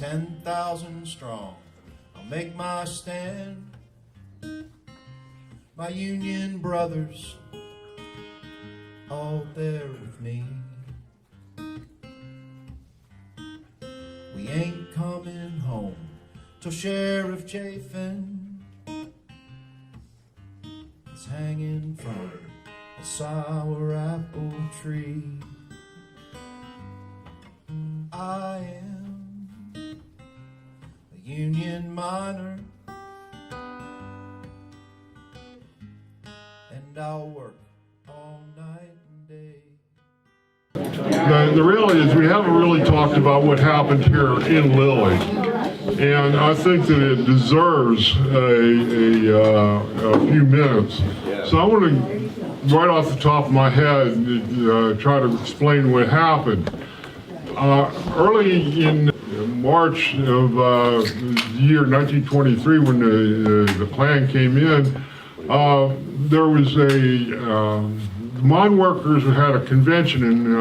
10,000 strong, I'll make my stand. My Union brothers, all there with me. We ain't coming home till Sheriff Chafin is hanging from a sour apple tree. I am a Union miner, and I'll work all night and day. The reality is we haven't really talked about what happened here in Lilly, and I think that it deserves a few minutes. So I want to, right off the top of my head, try to explain what happened. Early in March of the year 1923, when the Klan came in, there was mine workers had a convention in,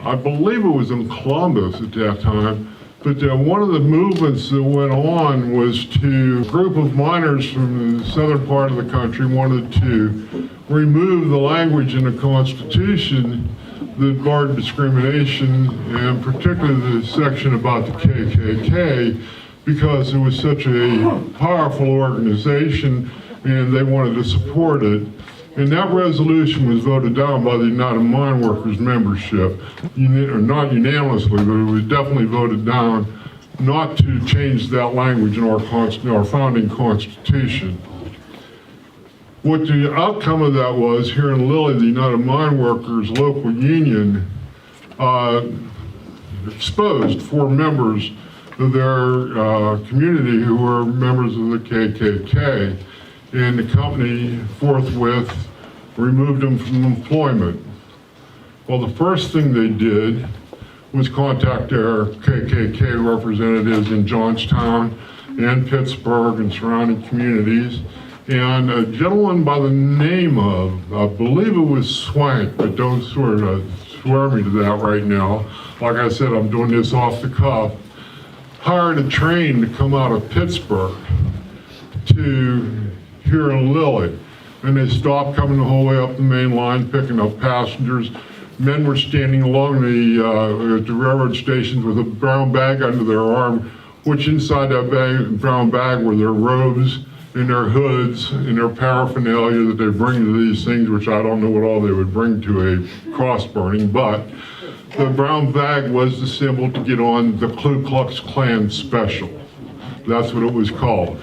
I believe it was in Columbus at that time, but one of the movements that went on was a group of miners from the southern part of the country wanted to remove the language in the Constitution that barred discrimination, and particularly the section about the KKK, because it was such a powerful organization and they wanted to support it. And that resolution was voted down by the United Mine Workers membership, not unanimously, but it was definitely voted down not to change that language in our founding Constitution. What the outcome of that was, here in Lilly, the United Mine Workers local union exposed 4 members of their community who were members of the KKK, and the company forthwith removed them from employment. Well, the first thing they did was contact their KKK representatives in Johnstown and Pittsburgh and surrounding communities. And a gentleman by the name of, I believe it was Swank, but don't swear me to that right now. Like I said, I'm doing this off the cuff. Hired a train to come out of Pittsburgh to here in Lilly. And they stopped coming the whole way up the main line, picking up passengers. Men were standing along the railroad stations with a brown bag under their arm, which inside that brown bag were their robes and their hoods and their paraphernalia that they bring to these things, which I don't know what all they would bring to a cross burning, but the brown bag was the symbol to get on the Ku Klux Klan special. That's what it was called.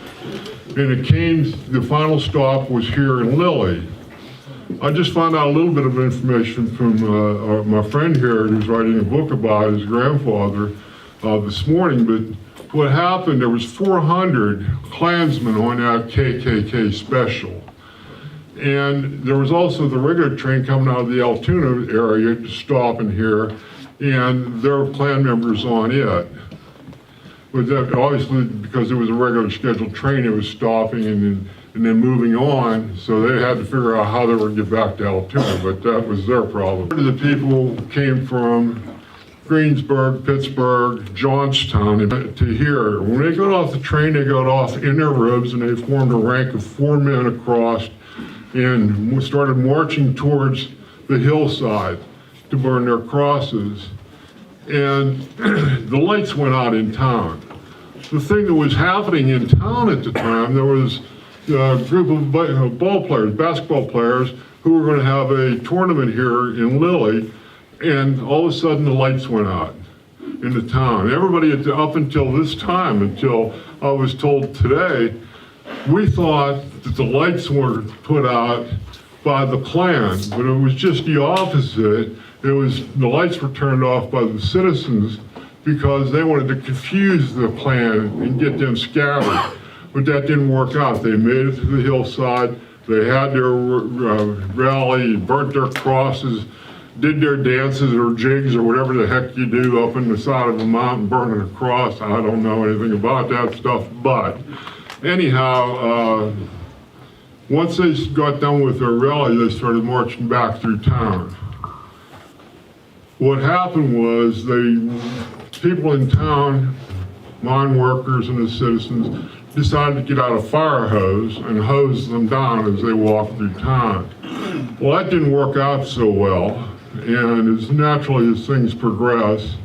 And it came, the final stop was here in Lilly. I just found out a little bit of information from my friend here who's writing a book about his grandfather this morning, but what happened, there was 400 Klansmen on that KKK special. And there was also the regular train coming out of the Altoona area to stop in here, and there were Klan members on it. But that, obviously, because it was a regular scheduled train, it was stopping and then moving on, so they had to figure out how they were going to get back to Altoona, but that was their problem. The people came from Greensburg, Pittsburgh, Johnstown, to here. When they got off the train, they got off in their robes and they formed a rank of 4 men across and started marching towards the hillside to burn their crosses. And the lights went out in town. The thing that was happening in town at the time, there was a group of ball players, basketball players, who were going to have a tournament here in Lilly, and all of a sudden the lights went out in the town. Everybody up until this time, until I was told today, we thought that the lights were put out by the Klan, but it was just the opposite. It was the lights were turned off by the citizens because they wanted to confuse the Klan and get them scattered. But that didn't work out. They made it to the hillside. They had their rally, burnt their crosses, did their dances or jigs or whatever the heck you do up in the side of a mountain burning a cross. I don't know anything about that stuff, but anyhow, once they got done with their rally, they started marching back through town. What happened was the people in town mine workers and the citizens decided to get out a fire hose and hose them down as they walked through town. Well, that didn't work out so well, and as naturally as things progress,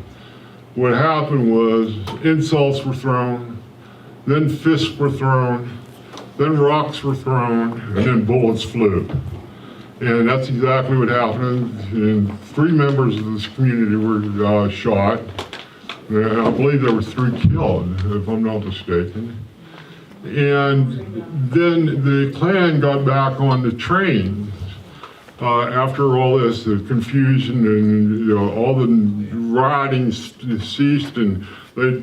what happened was insults were thrown, then fists were thrown, then rocks were thrown, and then bullets flew. And that's exactly what happened. And 3 members of this community were shot. And I believe there were 3 killed, if I'm not mistaken. And then the Klan got back on the train after all this, the confusion and all the rioting ceased, and they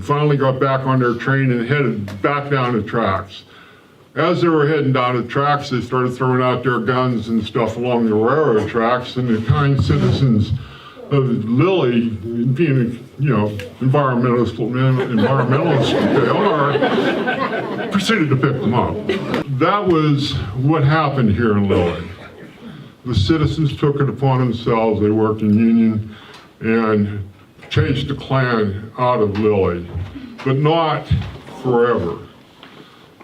finally got back on their train and headed back down the tracks. As they were heading down the tracks, they started throwing out their guns and stuff along the railroad tracks, and the kind citizens of Lilly, being environmentalists they are, proceeded to pick them up. That was what happened here in Lilly. The citizens took it upon themselves. They worked in union and chased the Klan out of Lilly, but not forever.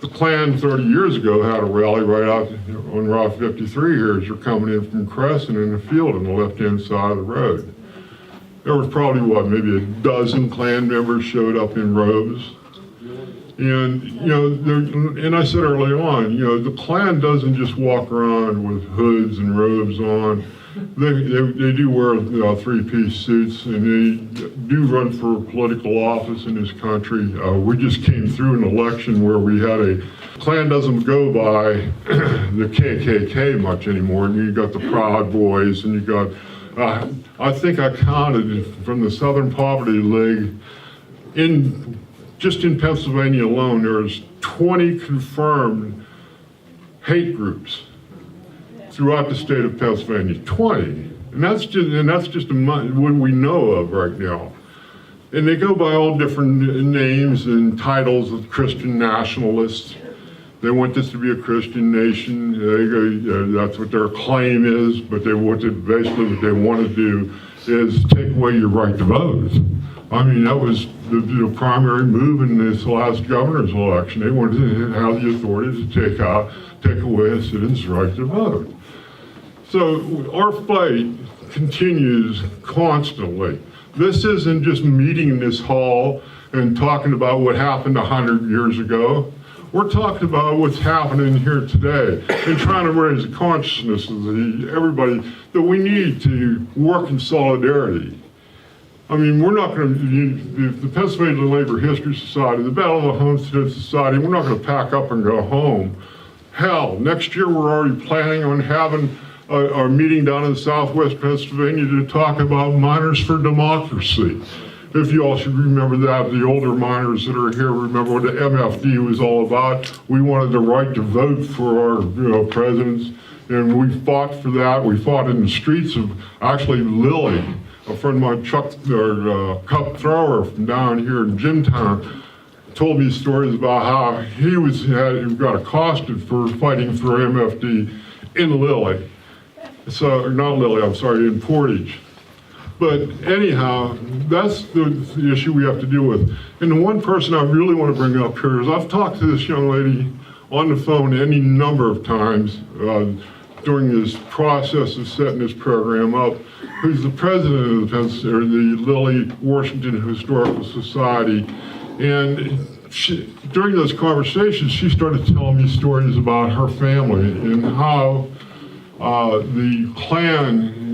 The Klan 30 years ago had a rally right out on Route 53 here as you're coming in from Crescent in the field on the left-hand side of the road. There was probably, maybe a dozen Klan members showed up in robes. And, and I said early on, the Klan doesn't just walk around with hoods and robes on. They do wear 3-piece suits, and they do run for political office in this country. We just came through an election where we had Klan doesn't go by the KKK much anymore. And you got the Proud Boys, and you got, I think I counted from the Southern Poverty League, just in Pennsylvania alone, there's 20 confirmed hate groups throughout the state of Pennsylvania, 20, and that's just what we know of right now. And they go by all different names and titles of Christian nationalists. They want this to be a Christian nation. That's what their claim is, but basically what they want to do is take away your right to vote. I mean, that was the primary move in this last governor's election. They wanted to have the authority to take away a citizen's right to vote. So our fight continues constantly. This isn't just meeting in this hall and talking about what happened 100 years ago. We're talking about what's happening here today and trying to raise the consciousness of everybody that we need to work in solidarity. I mean, we're not going to, the Pennsylvania Labor History Society, the Battle of the Homestead Society, we're not going to pack up and go home. Hell, next year we're already planning on having our meeting down in southwest Pennsylvania to talk about Miners for Democracy. If you all should remember that, the older miners that are here remember what the MFD was all about. We wanted the right to vote for our presidents, and we fought for that. We fought in the streets of actually Lilly. A friend of mine, Chuck, Cup Thrower from down here in Jimtown, told me stories about how he got accosted for fighting for MFD in Lilly. So, not Lilly, I'm sorry, in Portage. But anyhow, that's the issue we have to deal with. And the one person I really want to bring up here is I've talked to this young lady on the phone any number of times during this process of setting this program up, who's the president of the Lilly Washington Historical Society. And during those conversations, she started telling me stories about her family and how the Klan,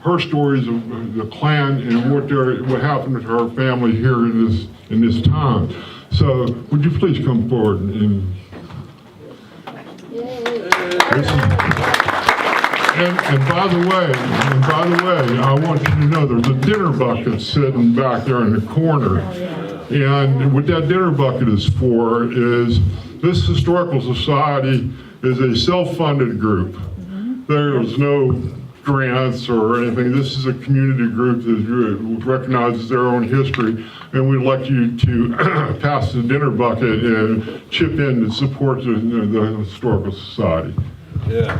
her stories of the Klan and what happened to her family here in this town. So would you please come forward and by the way, I want you to know there's a dinner bucket sitting back there in the corner. And what that dinner bucket is for is this historical society is a self-funded group. There's no grants or anything. This is a community group that recognizes their own history, and we'd like you to pass the dinner bucket and chip in to support the historical society. Yeah.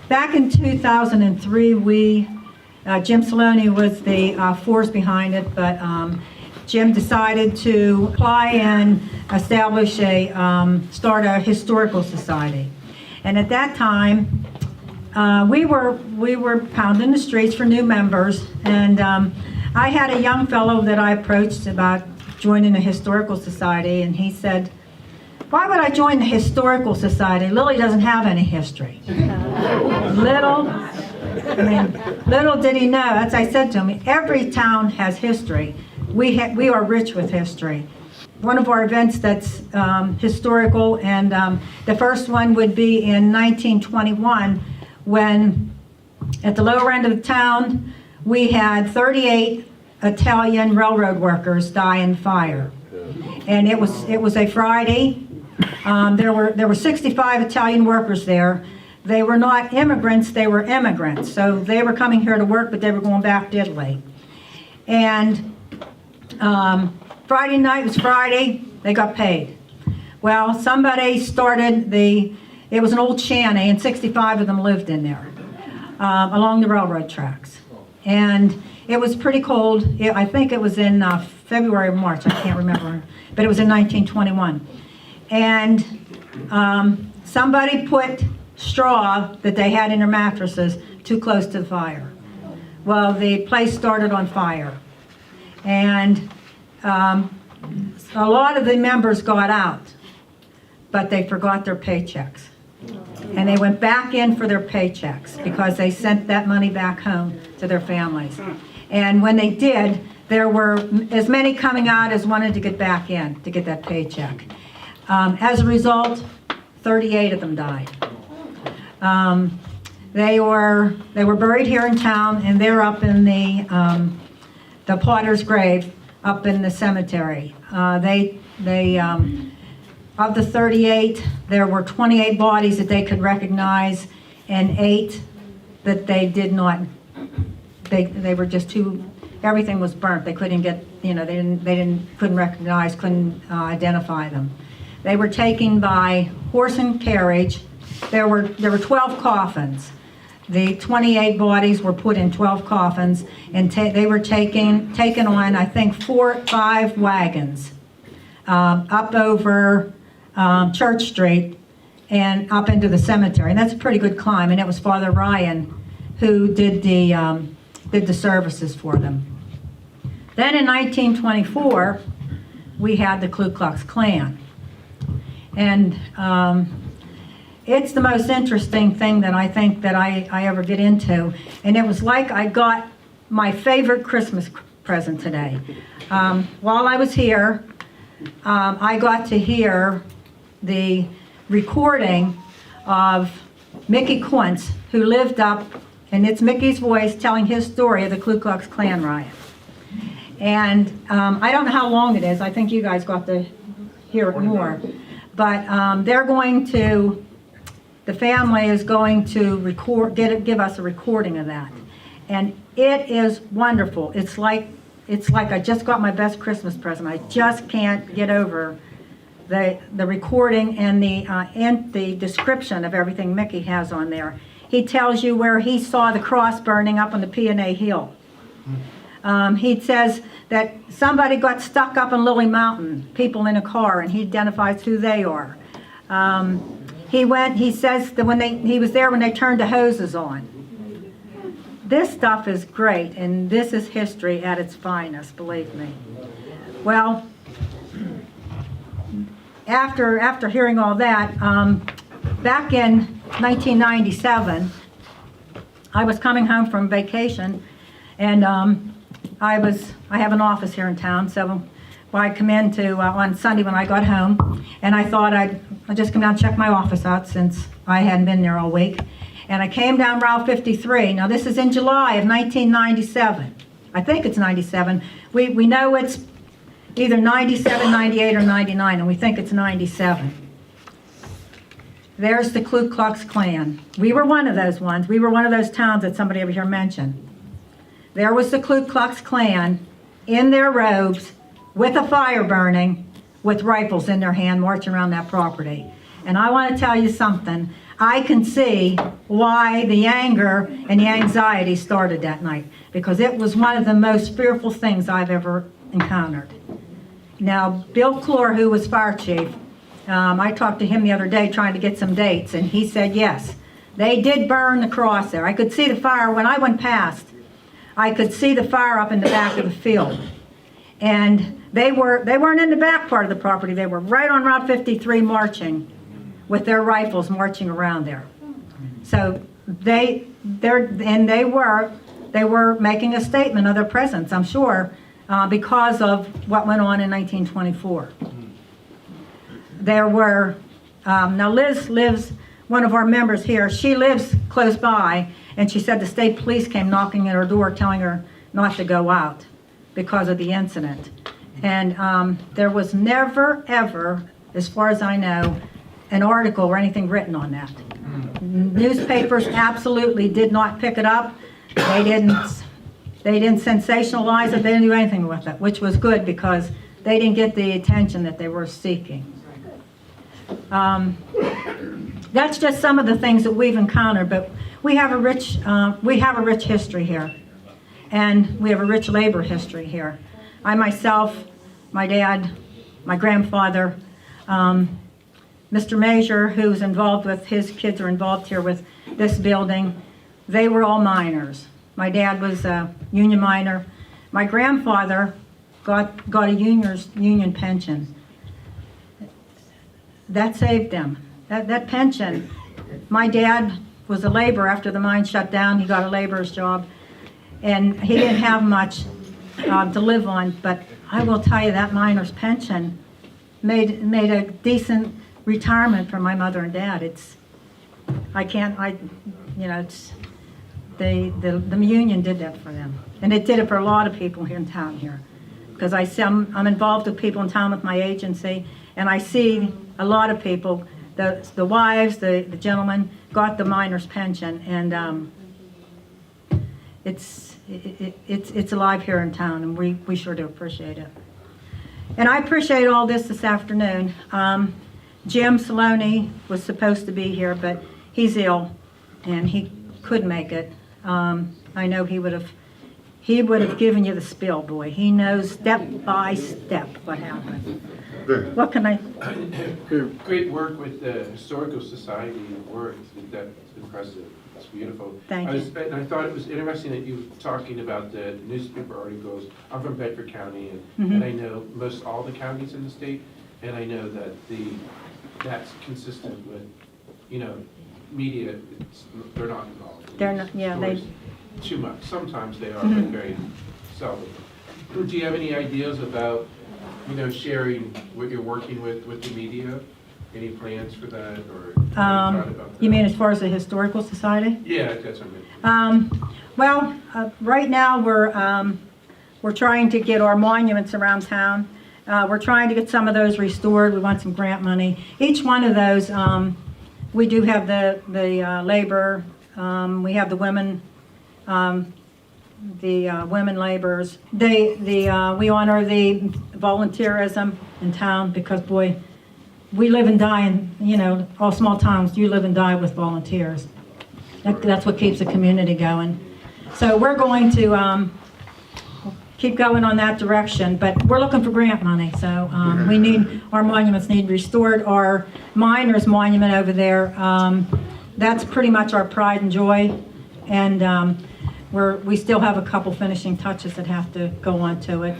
Back in 2003, Jim Saloni was the force behind it, but Jim decided to apply and establish start a historical society. And at that time, we were pounding the streets for new members, and I had a young fellow that I approached about joining a historical society, and he said, "Why would I join the historical society? Lilly doesn't have any history." Little did he know, as I said to him, every town has history. We are rich with history. One of our events that's historical, and the first one would be in 1921, when at the lower end of the town, we had 38 Italian railroad workers die in fire. And it was a Friday. There were 65 Italian workers there. They were not immigrants, they were immigrants. So they were coming here to work, but they were going back to Italy. And Friday night was Friday, they got paid. Well, somebody started it was an old shanty, and 65 of them lived in there, along the railroad tracks. And it was pretty cold. I think it was in February or March, I can't remember, but it was in 1921. And somebody put straw that they had in their mattresses too close to the fire. Well, the place started on fire. And a lot of the members got out, but they forgot their paychecks. And they went back in for their paychecks because they sent that money back home to their families. And when they did, there were as many coming out as wanted to get back in to get that paycheck. As a result, 38 of them died. They were buried here in town, and they're up in the Potter's grave up in the cemetery. Of the 38, there were 28 bodies that they could recognize, and 8 that they did not. They were just too. Everything was burnt. They couldn't get. Couldn't recognize. Couldn't identify them. They were taken by horse and carriage. There were 12 coffins. The 28 bodies were put in 12 coffins, and they were taken on, I think, 4 or 5 wagons up over Church Street and up into the cemetery. And that's a pretty good climb. And it was Father Ryan who did the services for them. Then in 1924, we had the Ku Klux Klan. And it's the most interesting thing that I think that I ever get into. And it was like I got my favorite Christmas present today. While I was here, I got to hear the recording of Mickey Quince, who lived up, and it's Mickey's voice telling his story of the Ku Klux Klan riot. And I don't know how long it is. I think you guys got to hear it more. But the family is going to give us a recording of that. And it is wonderful. It's like I just got my best Christmas present. I just can't get over the recording and the description of everything Mickey has on there. He tells you where he saw the cross burning up on the P&A Hill. He says that somebody got stuck up in Lilly Mountain, people in a car, and he identifies who they are. He says that he was there when they turned the hoses on. This stuff is great, and this is history at its finest, believe me. Well, after hearing all that, back in 1997, I was coming home from vacation, and I have an office here in town, so I'd come in on Sunday when I got home, and I thought I'd just come down and check my office out since I hadn't been there all week. And I came down Route 53. Now this is in July of 1997. I think it's 97. We know it's either 97, 98, or 99, and we think it's 97. There's the Ku Klux Klan. We were one of those ones. We were one of those towns that somebody over here mentioned. There was the Ku Klux Klan in their robes with a fire burning, with rifles in their hand, marching around that property. And I want to tell you something. I can see why the anger and the anxiety started that night, because it was one of the most fearful things I've ever encountered. Now, Bill Clore, who was fire chief, I talked to him the other day trying to get some dates, and he said yes, they did burn the cross there. I could see the fire when I went past. I could see the fire up in the back of the field. And they weren't in the back part of the property. They were right on Route 53 marching with their rifles marching around there. So they were making a statement of their presence, I'm sure, because of what went on in 1924. There were, now Liz lives, one of our members here, she lives close by, and she said the state police came knocking at her door telling her not to go out because of the incident. And there was never, ever, as far as I know, an article or anything written on that. Newspapers absolutely did not pick it up. They didn't sensationalize it. They didn't do anything with it, which was good because they didn't get the attention that they were seeking. That's just some of the things that we've encountered, but we have a rich history here, and we have a rich labor history here. I myself, my dad, my grandfather, Mr. Major, who's involved with, his kids are involved here with this building, they were all miners. My dad was a union miner. My grandfather got a union pension. That saved them. That pension. My dad was a laborer after the mine shut down. He got a laborer's job, and he didn't have much to live on. But I will tell you, that miner's pension made a decent retirement for my mother and dad. The union did that for them, and it did it for a lot of people here in town here. Because I'm involved with people in town with my agency, and I see a lot of people, the wives, the gentlemen, got the miner's pension, and it's alive here in town, and we sure do appreciate it. And I appreciate all this afternoon. Jim Saloni was supposed to be here, but he's ill, and he couldn't make it. I know he would have given you the spill, boy. He knows step by step what happened. What can I? Great work with the Historical Society work. That's impressive. It's beautiful. Thank you. And I thought it was interesting that you were talking about the newspaper articles. I'm from Bedford County, and I know most all the counties in the state, and I know that that's consistent with, media. They're not involved. They're not. Yeah, they. Too much. Sometimes they are, but very seldom. Do you have any ideas about, sharing what you're working with the media? Any plans for that, or thought about that? You mean as far as the Historical Society? Yeah, that's what I mean. Right now we're trying to get our monuments around town. We're trying to get some of those restored. We want some grant money. Each one of those, we do have the labor. We have the women. Women laborers. We honor the volunteerism in town because, boy, we live and die in, all small towns, you live and die with volunteers. That's what keeps the community going. So we're going to keep going on that direction, but we're looking for grant money. So our monuments need restored. Our miners' monument over there, that's pretty much our pride and joy. And we still have a couple finishing touches that have to go on to it.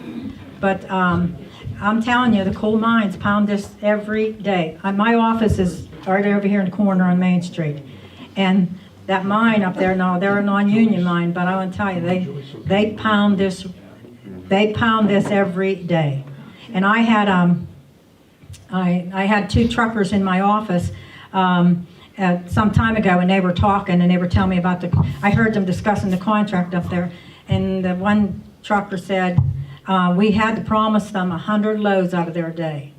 But I'm telling you, the coal mines pound this every day. My office is right over here in the corner on Main Street. And that mine up there, no, they're a non-union mine, but I want to tell you, they pound this every day. And I had two truckers in my office some time ago, and they were talking, and they were telling me about I heard them discussing the contract up there, and the one trucker said, we had to promise them 100 loads out of there a day.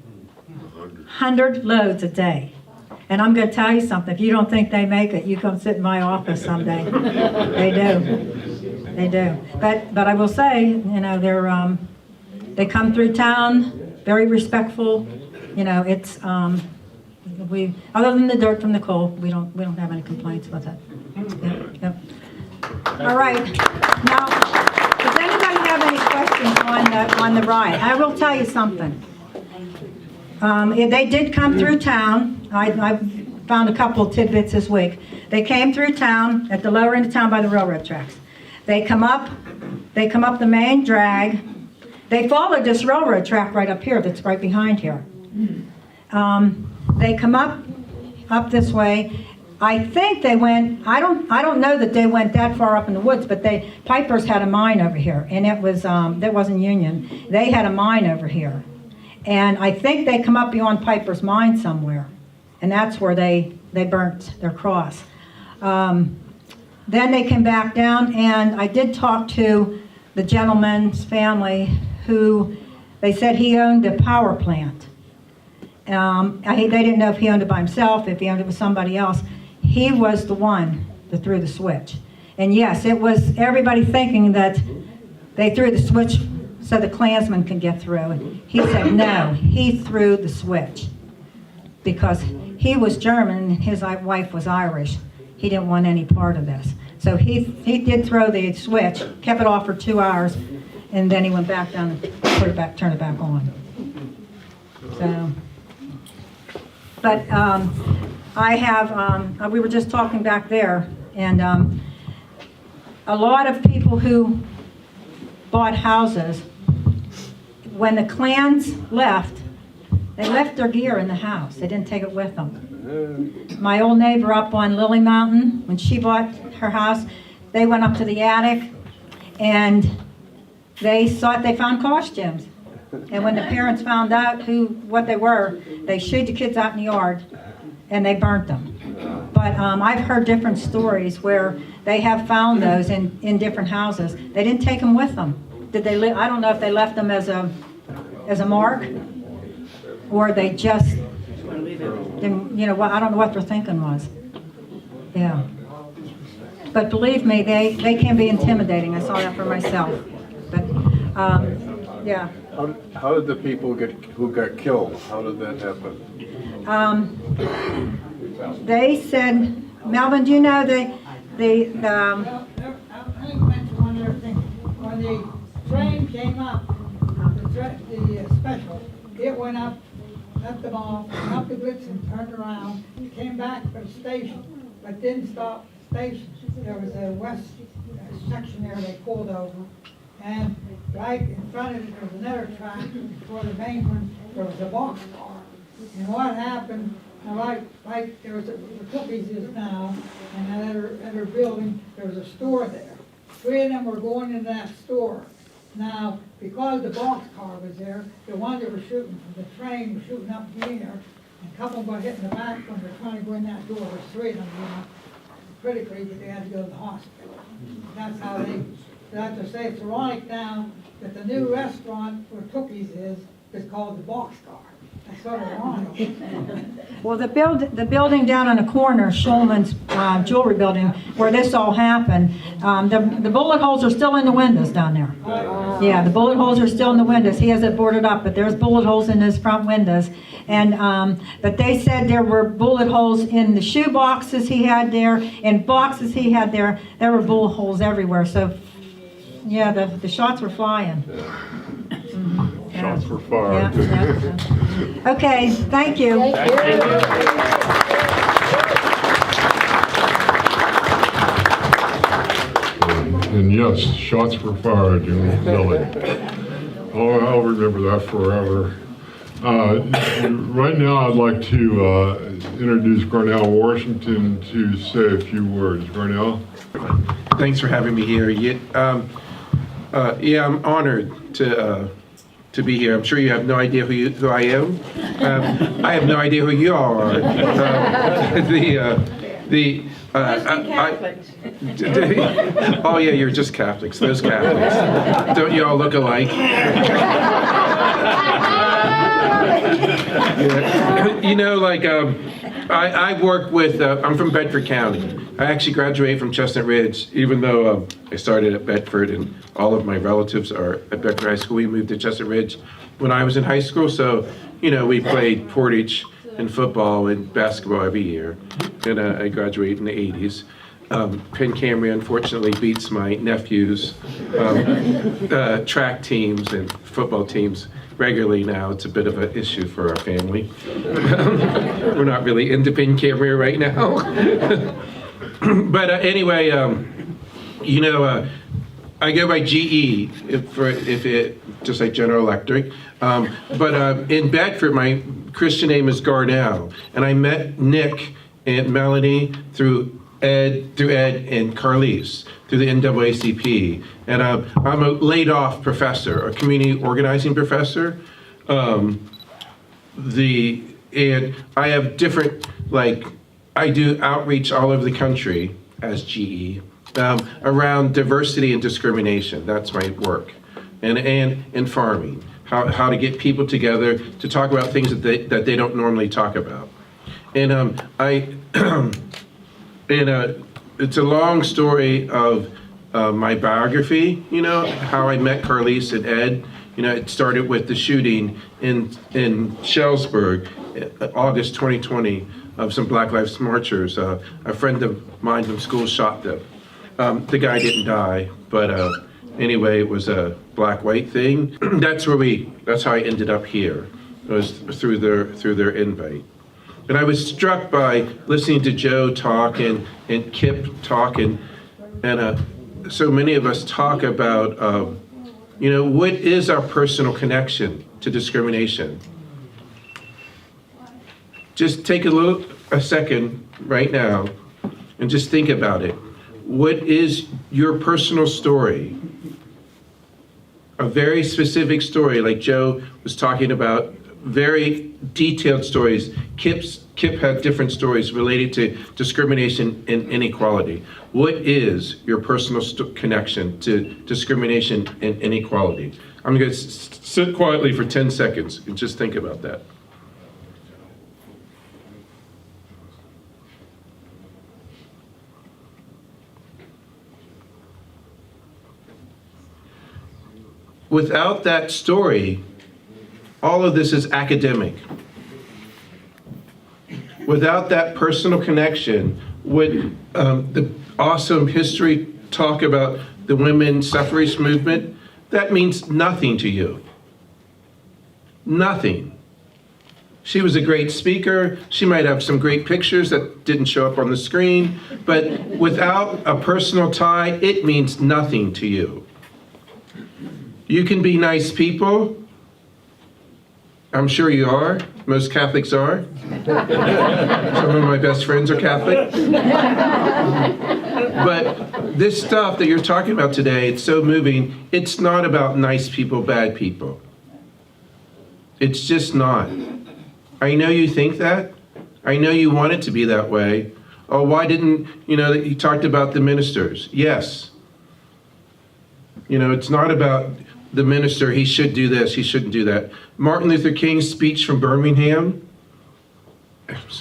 100 loads a day. And I'm going to tell you something, if you don't think they make it, you come sit in my office someday. They do. They do. But I will say, they come through town, very respectful. It's other than the dirt from the coal, we don't have any complaints with it. Yep. All right. Now, does anybody have any questions on the riot. I will tell you something. They did come through town. I found a couple of tidbits this week. They came through town at the lower end of town by the railroad tracks. They come up the main drag. They followed this railroad track right up here that's right behind here. They come up this way. I think they went, I don't know that they went that far up in the woods, but Piper's had a mine over here, and it was, that wasn't Union. They had a mine over here. And I think they come up beyond Piper's mine somewhere, and that's where they burnt their cross. Then they came back down, and I did talk to the gentleman's family who, they said he owned a power plant. They didn't know if he owned it by himself, if he owned it with somebody else. He was the one that threw the switch. And yes, it was everybody thinking that they threw the switch so the Klansmen could get through. And he said no, he threw the switch because he was German and his wife was Irish. He didn't want any part of this. So he did throw the switch, kept it off for 2 hours, and then he went back down and turned it back on. So, but I have, we were just talking back there, and a lot of people who bought houses, when the Klans left, they left their gear in the house. They didn't take it with them. My old neighbor up on Lilly Mountain, when she bought her house, they went up to the attic, and they found costumes. And when the parents found out what they were, they shooed the kids out in the yard, and they burnt them. But I've heard different stories where they have found those in different houses. They didn't take them with them. Did they? I don't know if they left them as a mark, or they just didn't. You know, I don't know what their thinking was. Yeah. But believe me, they can be intimidating. I saw that for myself. But yeah. How did the people who got killed? How did that happen? They said, Melvin, do you know I think mention one other thing. When the train came up, the special, it went up, left them off, went up the Blitzen, turned around, came back for the station, but didn't stop the station. There was a west section there they pulled over, and right in front of it there was another track. Before the main one, there was a boxcar. And what happened? Right there was the Cookies is now, and that other building, there was a store there. 3 of them were going into that store. Now, because the boxcar was there, the ones that were shooting from the train were shooting up in the air, and a couple got hit in the back when they were trying to go in that door. There was 3 of them, critically, but they had to go to the hospital. That's how they, that's to say, it's ironic now that the new restaurant where Cookies is called the Boxcar. That's sort of ironic. well, the building down on the corner, Schulman's jewelry building, where this all happened, the bullet holes are still in the windows down there. Yeah, the bullet holes are still in the windows. He has it boarded up, but there's bullet holes in his front windows. And but they said there were bullet holes in the shoe boxes he had there, in boxes he had there. There were bullet holes everywhere. So, yeah, the shots were flying. Shots were fired. Yeah. Okay, thank you. And yes, shots were fired in Lilly. Oh, I'll remember that forever. Right now, I'd like to introduce Garnell Washington to say a few words. Garnell? Thanks for having me here. Yeah, I'm honored to be here. I'm sure you have no idea who I am. I have no idea who you all are. Oh yeah, you're just Catholics. Those Catholics. Don't you all look alike? Yeah. You know, like I work with. I'm from Bedford County. I actually graduated from Chestnut Ridge, even though I started at Bedford and all of my relatives are at Bedford High School. We moved to Chestnut Ridge when I was in high school, so you know we played Portage and football and basketball every year. And I graduated in the 80s. Penn Camry unfortunately beats my nephew's track teams and football teams regularly now. It's a bit of an issue for our family. We're not really into Penn Camry right now. But anyway, I go by GE if it just like General Electric. But in Bedford, my Christian name is Garnell, and I met Nick and Melanie through Ed and Carlise through the NAACP, and I'm a laid-off professor, a community organizing professor. And I have different, I do outreach all over the country as GE around diversity and discrimination. That's my work, and in farming, how to get people together to talk about things that they don't normally talk about, and it's a long story of my biography, how I met Carlise and Ed. It started with the shooting in Shellsburg, August 2020, of some Black Lives Marchers. A friend of mine from school shot them. The guy didn't die, but anyway, it was a black-white thing. That's how I ended up here. It was through their invite. And I was struck by listening to Joe talk and Kip talk, and so many of us talk about, what is our personal connection to discrimination? Just take a second right now and just think about it. What is your personal story? A very specific story, like Joe was talking about, very detailed stories. Kip had different stories related to discrimination and inequality. What is your personal connection to discrimination and inequality? I'm going to sit quietly for 10 seconds and just think about that. Without that story, all of this is academic. Without that personal connection, would the awesome history talk about the women's suffrage movement, that means nothing to you. Nothing. She was a great speaker. She might have some great pictures that didn't show up on the screen, but without a personal tie, it means nothing to you. You can be nice people. I'm sure you are. Most Catholics are. Some of my best friends are Catholic. But this stuff that you're talking about today, it's so moving. It's not about nice people, bad people. It's just not. I know you think that. I know you want it to be that way. Oh, why didn't, you talked about the ministers. Yes. It's not about the minister, he should do this, he shouldn't do that. Martin Luther King's speech from Birmingham,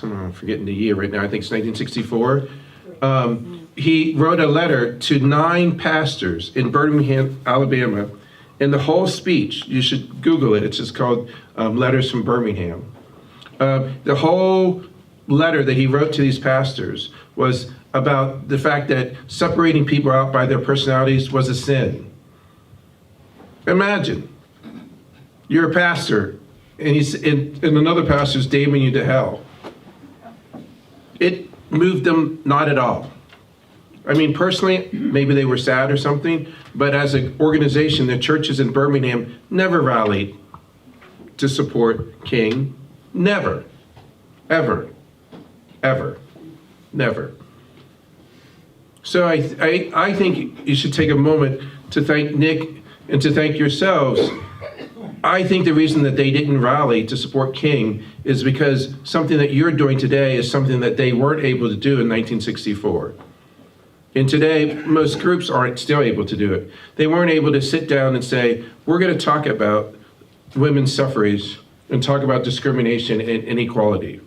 I'm forgetting the year right now, I think it's 1964. He wrote a letter to 9 pastors in Birmingham, Alabama, and the whole speech, you should Google it, it's just called Letters from Birmingham. The whole letter that he wrote to these pastors was about the fact that separating people out by their personalities was a sin. Imagine, you're a pastor, and another pastor's damning you to hell. It moved them not at all. I mean, personally, maybe they were sad or something, but as an organization, the churches in Birmingham never rallied to support King. Never. Ever. Ever. Never. So I think you should take a moment to thank Nick and to thank yourselves. I think the reason that they didn't rally to support King is because something that you're doing today is something that they weren't able to do in 1964. And today, most groups aren't still able to do it. They weren't able to sit down and say, we're going to talk about women's suffrage and talk about discrimination and inequality.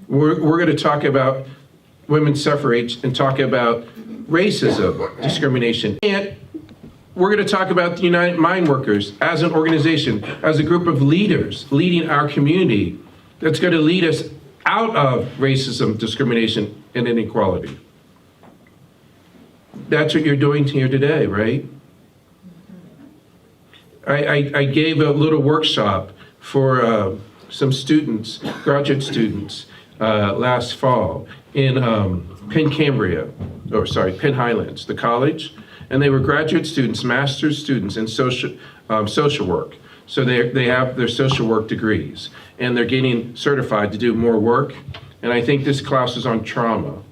We're going to talk about women's suffrage and talk about racism, discrimination. And we're going to talk about the United Mine Workers as an organization, as a group of leaders leading our community that's going to lead us out of racism, discrimination, and inequality. That's what you're doing here today, right? I gave a little workshop for some students, graduate students, last fall in Penn Highlands, the college, and they were graduate students, master's students in social work. So they have their social work degrees, and they're getting certified to do more work. And I think this class is on trauma.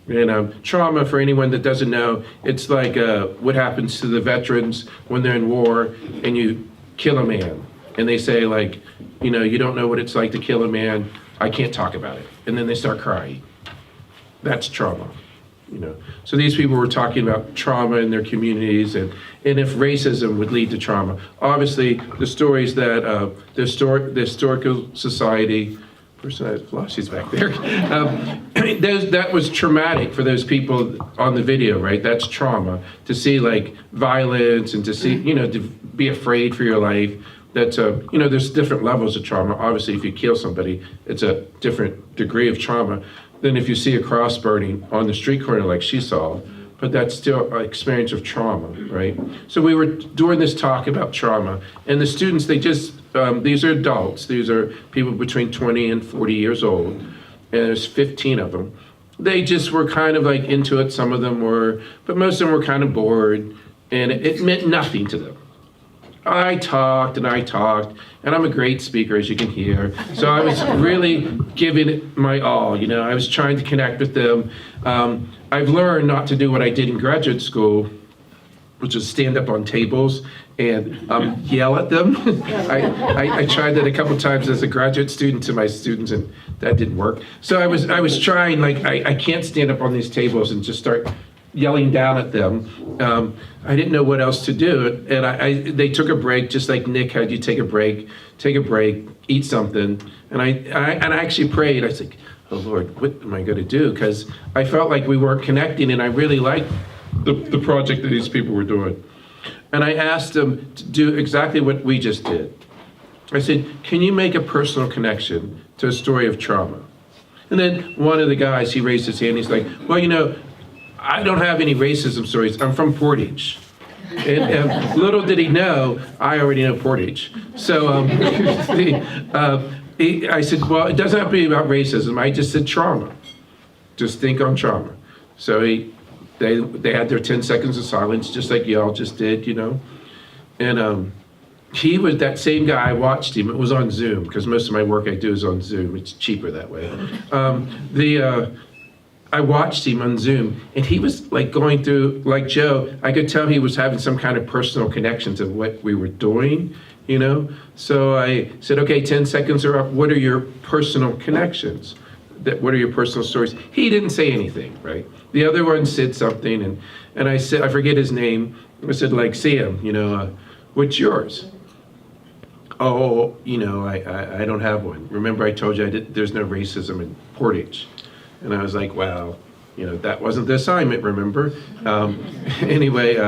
And trauma, for anyone that doesn't know, it's like what happens to the veterans when they're in war and you kill a man. And they say, like, you know, you don't know what it's like to kill a man. I can't talk about it. And then they start crying. That's trauma. You know, so these people were talking about trauma in their communities and if racism would lead to trauma. Obviously, the stories that the Historical Society, person I've lost, she's back there, that was traumatic for those people on the video, right? That's trauma, to see like violence and to see, you know, to be afraid for your life. That's you know, there's different levels of trauma. Obviously, if you kill somebody, it's a different degree of trauma than if you see a cross burning on the street corner like she saw, but that's still an experience of trauma, right? So we were doing this talk about trauma, and the students, they just, these are adults, these are people between 20 and 40 years old, and there's 15 of them. They just were kind of like into it, some of them were, but most of them were kind of bored, and it meant nothing to them. I talked, and I'm a great speaker, as you can hear. So I was really giving it my all, you know. I was trying to connect with them. I've learned not to do what I did in graduate school, which is stand up on tables and yell at them. I tried that a couple times as a graduate student to my students, and that didn't work. So I was trying, like, I can't stand up on these tables and just start yelling down at them. I didn't know what else to do, and they took a break, just like Nick had you take a break, eat something, and I actually prayed. I was like, oh Lord, what am I going to do? Because I felt like we weren't connecting, and I really liked the project that these people were doing. And I asked them to do exactly what we just did. I said, can you make a personal connection to a story of trauma? And then one of the guys, he raised his hand, he's like, well, you know, I don't have any racism stories. I'm from Portage. And little did he know, I already know Portage. So I said, well, it doesn't have to be about racism. I just said trauma. Just think on trauma. So they had their 10 seconds of silence, just like y'all just did, you know. And he was that same guy. I watched him. It was on Zoom, because most of my work I do is on Zoom. It's cheaper that way. I watched him on Zoom, and he was like going through, like Joe, I could tell he was having some kind of personal connection to what we were doing, you know? So I said, okay, 10 seconds are up. What are your personal connections? What are your personal stories? He didn't say anything, right? The other one said something, and I said, I forget his name. I said, like, Sam, you know, what's yours? Oh, you know, I don't have one. Remember I told you there's no racism in Portage. And I was like, wow, you know, that wasn't the assignment, remember? Anyway,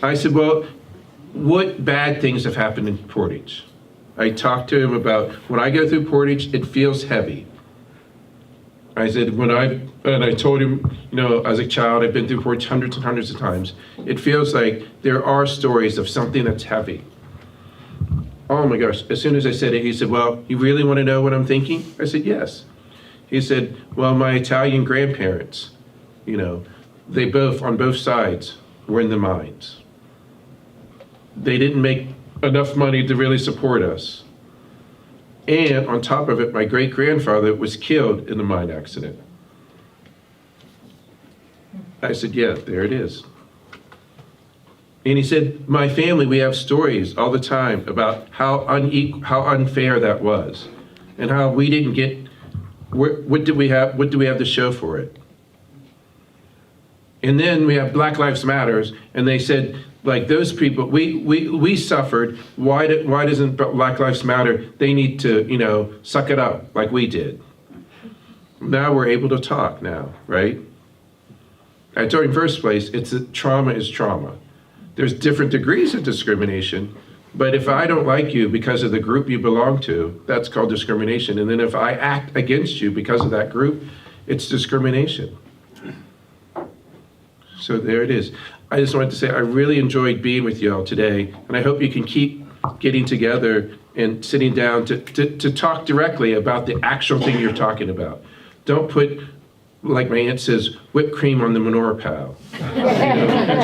I said, well, what bad things have happened in Portage? I talked to him about, when I go through Portage, it feels heavy. I said, and I told him, you know, as a child, I've been through Portage hundreds and hundreds of times. It feels like there are stories of something that's heavy. Oh my gosh, as soon as I said it, he said, well, you really want to know what I'm thinking? I said, yes. He said, well, my Italian grandparents, you know, they both, on both sides, were in the mines. They didn't make enough money to really support us. And on top of it, my great-grandfather was killed in a mine accident. I said, yeah, there it is. And he said, my family, we have stories all the time about how unfair that was, and how we didn't get, what do we have to show for it? And then we have Black Lives Matters, and they said, like, those people, we suffered, why doesn't Black Lives Matter? They need to, you know, suck it up like we did. Now we're able to talk now, right? I told you in the first place, trauma is trauma. There's different degrees of discrimination, But if I don't like you because of the group you belong to, that's called discrimination. And then if I act against you because of that group, it's discrimination. So there it is. I just wanted to say I really enjoyed being with y'all today, and I hope you can keep getting together and sitting down to talk directly about the actual thing you're talking about. Don't put, like my aunt says, whipped cream on the menorah pile.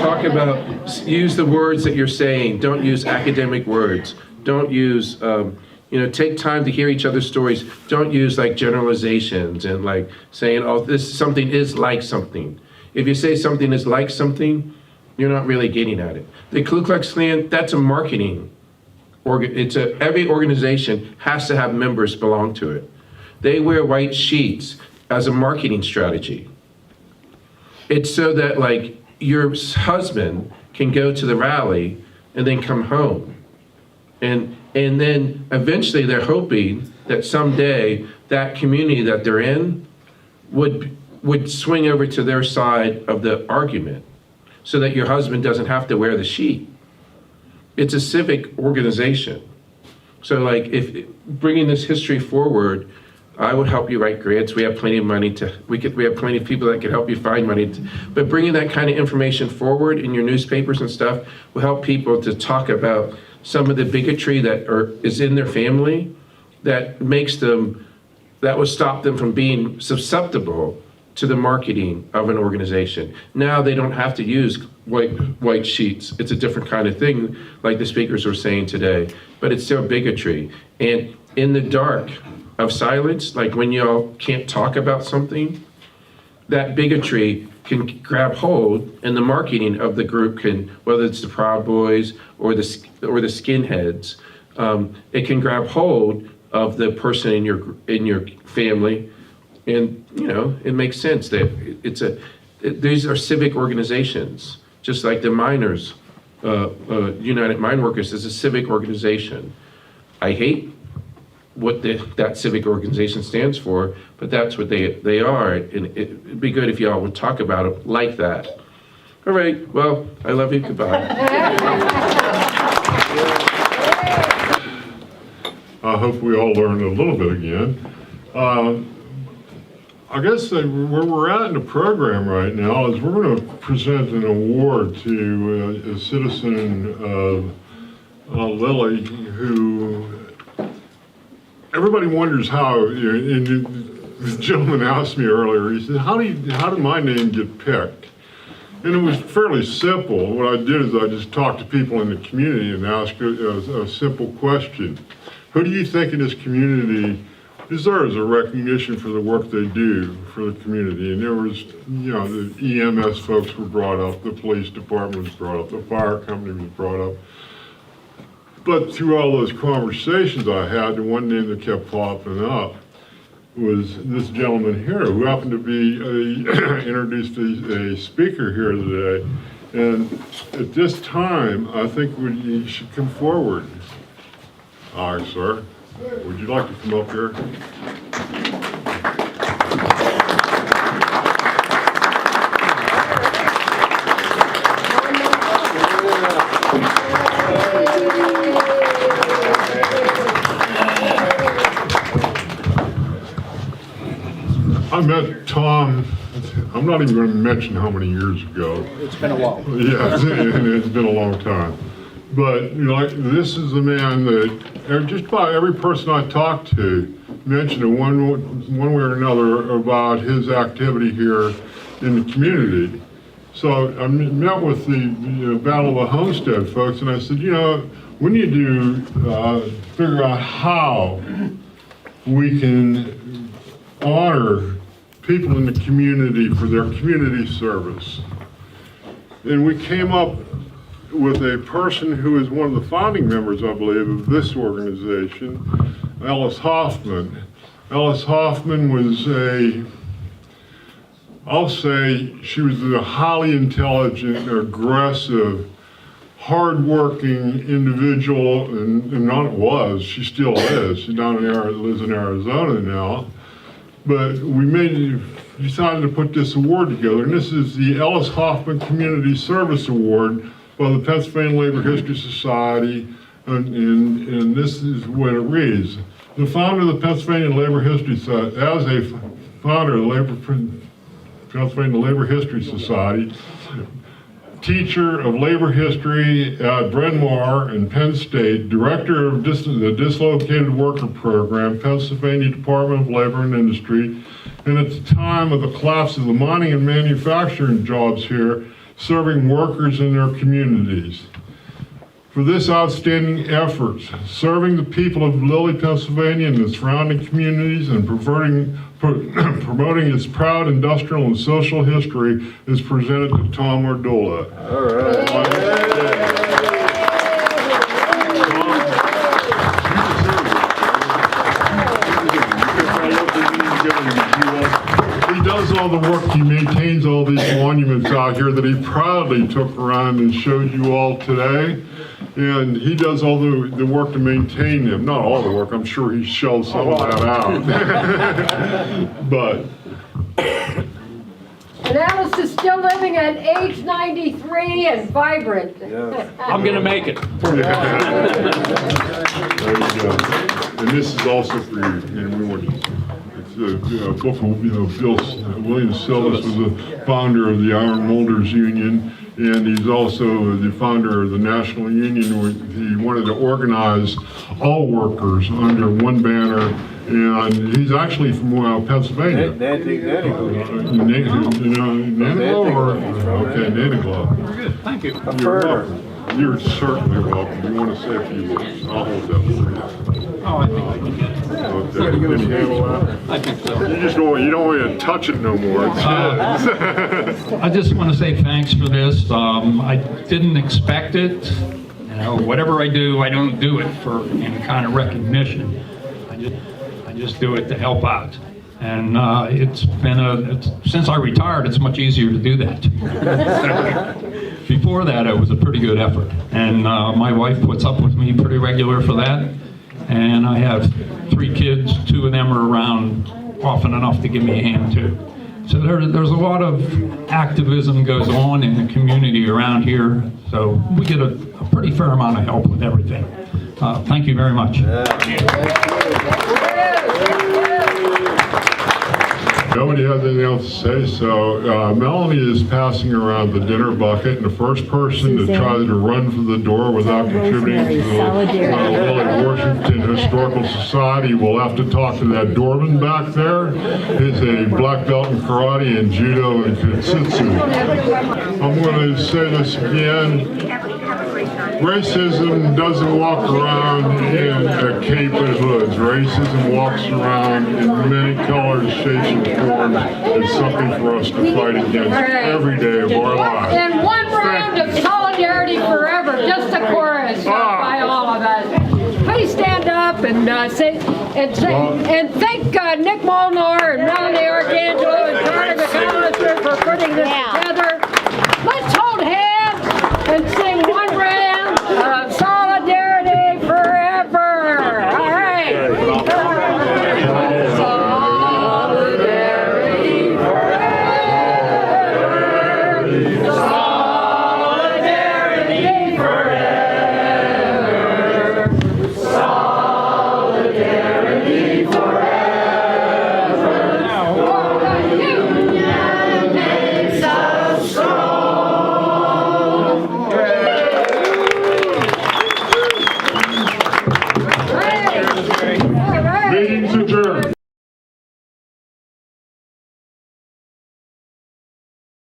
Talk about, use the words that you're saying. Don't use academic words. Don't use, take time to hear each other's stories. Don't use like generalizations and like saying, oh, this something is like something. If you say something is like something, you're not really getting at it. The Ku Klux Klan, that's a marketing. Every organization has to have members belong to it. They wear white sheets as a marketing strategy. It's so that like your husband can go to the rally and then come home. And then eventually they're hoping that someday that community that they're in would swing over to their side of the argument so that your husband doesn't have to wear the sheet. It's a civic organization. So like if bringing this history forward, I would help you write grants. We have plenty of money we have plenty of people that can help you find money. But bringing that kind of information forward in your newspapers and stuff will help people to talk about some of the bigotry that is in their family that will stop them from being susceptible to the marketing of an organization. Now they don't have to use white sheets. It's a different kind of thing, like the speakers were saying today, but it's still bigotry. And in the dark of silence, like when y'all can't talk about something, that bigotry can grab hold, and the marketing of the group can, whether it's the Proud Boys or the skinheads, it can grab hold of the person in your family. And it makes sense that these are civic organizations, just like the miners, United Mine Workers is a civic organization. I hate what that civic organization stands for, but that's what they are, and it'd be good if y'all would talk about it like that. All right, well, I love you, goodbye. I hope we all learned a little bit again. I guess where we're at in the program right now is we're going to present an award to a citizen of Lilly who everybody wonders how. And the gentleman asked me earlier. He said, "How did my name get picked?" And it was fairly simple. What I did is I just talked to people in the community and asked a simple question: who do you think in this community deserves a recognition for the work they do for the community? And there was, the EMS folks were brought up, the police department was brought up, the fire company was brought up. But through all those conversations I had, the one name that kept popping up was this gentleman here, who happened to be introduced a speaker here today. And at this time, I think you should come forward. All right, sir. Would you like to come up here? I met Tom, I'm not even going to mention how many years ago. It's been a while. Yeah, it's been a long time. But this is the man that just about every person I talked to mentioned in one way or another about his activity here in the community. So I met with the Battle of the Homestead folks, and I said, we need to figure out how we can honor people in the community for their community service. And we came up with a person who is one of the founding members, I believe, of this organization, Alice Hoffman. Alice Hoffman was I'll say she was a highly intelligent, aggressive, hardworking individual, and she still is. She lives in Arizona now. But we decided to put this award together, and this is the Alice Hoffman Community Service Award by the Pennsylvania Labor History Society and this is what it reads. The founder of the Pennsylvania Labor History Society, as a founder of the Pennsylvania Labor History Society, teacher of labor history at Bryn Mawr and Penn State, director of the Dislocated Worker Program, Pennsylvania Department of Labor and Industry, and at the time of the collapse of the mining and manufacturing jobs here, serving workers in their communities. For this outstanding effort, serving the people of Lilly, Pennsylvania and the surrounding communities and promoting its proud industrial and social history is presented to Tom Mardula. All right. He does all the work, he maintains all these monuments out here that he proudly took around and showed you all today. And he does all the work to maintain them. Not all the work, I'm sure he shelled some of that out. But. And Alice is still living at age 93 and vibrant. Yes. I'm gonna make it. There you go. And this is also for you. And we want it's a book of William Silvis was the founder of the Iron Molders Union. And he's also the founder of the National Union, where he wanted to organize all workers under one banner. And he's actually from Pennsylvania. Nantiglow or? Okay, Nantiglow. Very good, thank you. You're welcome. You're certainly welcome. You want to say a few words? I'll hold that for you. Oh, I think I can get it. Okay. Can you handle that? I think so. You don't want to touch it no more. It's his. I just want to say thanks for this. I didn't expect it. You know, whatever I do, I don't do it for any kind of recognition. I just do it to help out. And it's been since I retired, it's much easier to do that. Before that, it was a pretty good effort. And my wife puts up with me pretty regular for that. And I have 3 kids, 2 of them are around often enough to give me a hand too. So there's a lot of activism goes on in the community around here. So we get a pretty fair amount of help with everything. Thank you very much. Nobody has anything else to say, so Melanie is passing around the dinner bucket, and the first person to try to run for the door without contributing to the Lilly Washington Historical Society will have to talk to that doorman back there. He's a black belt in karate and judo and jiu-jitsu. I'm going to say this again. Racism doesn't walk around in a cape and hoods. Racism walks around in many colors, shapes, and forms. It's something for us to fight against every day of our lives. And one round of solidarity forever, just a chorus by all of us. Please stand up and thank Nick Molnar and Melanie Arcangelo and Charlie McAllister for putting this together. Let's hold hands and sing one round of solidarity forever. All right.